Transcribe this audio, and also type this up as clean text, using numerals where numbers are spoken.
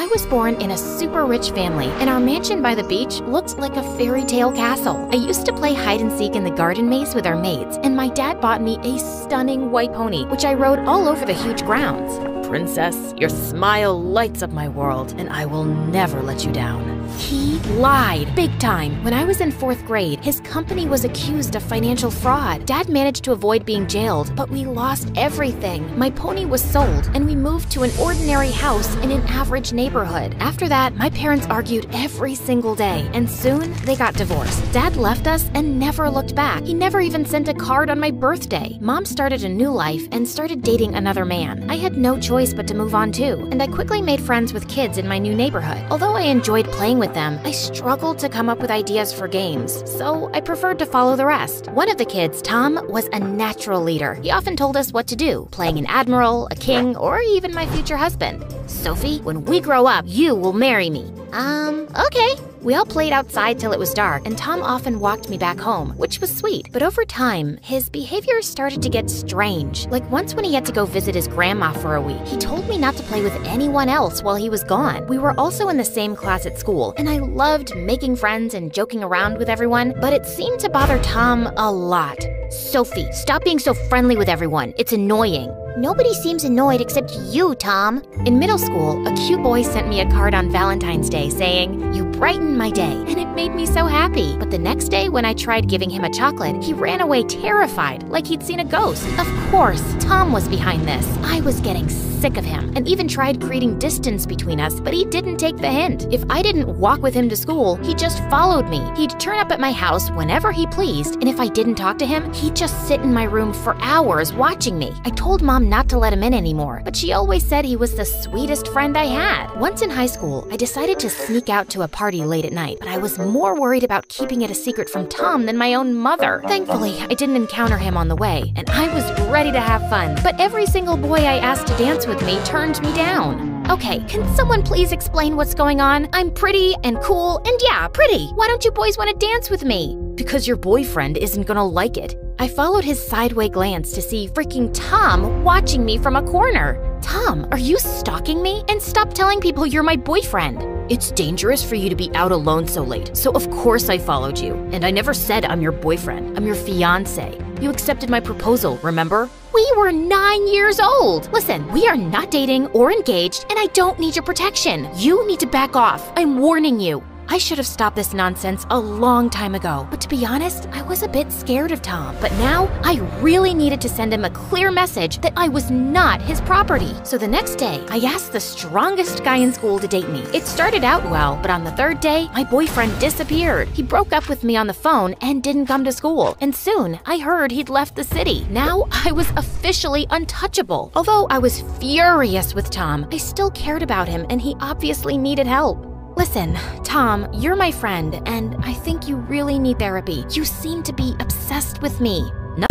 I was born in a super rich family, and our mansion by the beach looked like a fairy tale castle. I used to play hide and seek in the garden maze with our maids, and my dad bought me a stunning white pony, which I rode all over the huge grounds. Princess, your smile lights up my world, and I will never let you down. He lied, big time. When I was in 4th grade, his company was accused of financial fraud. Dad managed to avoid being jailed, but we lost everything. My pony was sold, and we moved to an ordinary house in an average neighborhood. After that, my parents argued every single day, and soon they got divorced. Dad left us and never looked back. He never even sent a card on my birthday. Mom started a new life and started dating another man. I had no choice but to move on too, and I quickly made friends with kids in my new neighborhood. Although I enjoyed playing with them, I struggled to come up with ideas for games, so I preferred to follow the rest. One of the kids, Tom, was a natural leader. He often told us what to do, playing an admiral, a king, or even my future husband. Sophie, when we grow up, you will marry me. Okay. We all played outside till it was dark, and Tom often walked me back home, which was sweet. But over time, his behavior started to get strange. Like once when he had to go visit his grandma for a week, he told me not to play with anyone else while he was gone. We were also in the same class at school, and I loved making friends and joking around with everyone, but it seemed to bother Tom a lot. Sophie, stop being so friendly with everyone. It's annoying. Nobody seems annoyed except you, Tom. In middle school, a cute boy sent me a card on Valentine's Day saying, "You brighten my day," and it made me so happy. But the next day, when I tried giving him a chocolate, he ran away terrified, like he'd seen a ghost. Of course, Tom was behind this. I was getting sick of him and even tried creating distance between us, but he didn't take the hint. If I didn't walk with him to school, he just followed me. He'd turn up at my house whenever he pleased, and if I didn't talk to him, he'd just sit in my room for hours watching me. I told Mom not to let him in anymore, but she always said he was the sweetest friend I had. Once in high school, I decided to sneak out to a party late at night, but I was more worried about keeping it a secret from Tom than my own mother. Thankfully, I didn't encounter him on the way, and I was ready to have fun. But every single boy I asked to dance with me turned me down. Okay, can someone please explain what's going on? I'm pretty and cool and yeah, pretty. Why don't you boys want to dance with me? Because your boyfriend isn't gonna like it. I followed his sideway glance to see freaking Tom watching me from a corner. Tom, are you stalking me? And stop telling people you're my boyfriend. It's dangerous for you to be out alone so late, so of course I followed you. And I never said I'm your boyfriend, I'm your fiance. You accepted my proposal, remember? We were 9 years old. Listen, we are not dating or engaged, and I don't need your protection. You need to back off. I'm warning you. I should have stopped this nonsense a long time ago, but to be honest, I was a bit scared of Tom. But now, I really needed to send him a clear message that I was not his property. So the next day, I asked the strongest guy in school to date me. It started out well, but on the 3rd day, my boyfriend disappeared. He broke up with me on the phone and didn't come to school. And soon, I heard he'd left the city. Now, I was officially untouchable. Although I was furious with Tom, I still cared about him and he obviously needed help. Listen, Tom, you're my friend, and I think you really need therapy. You seem to be obsessed with me. No.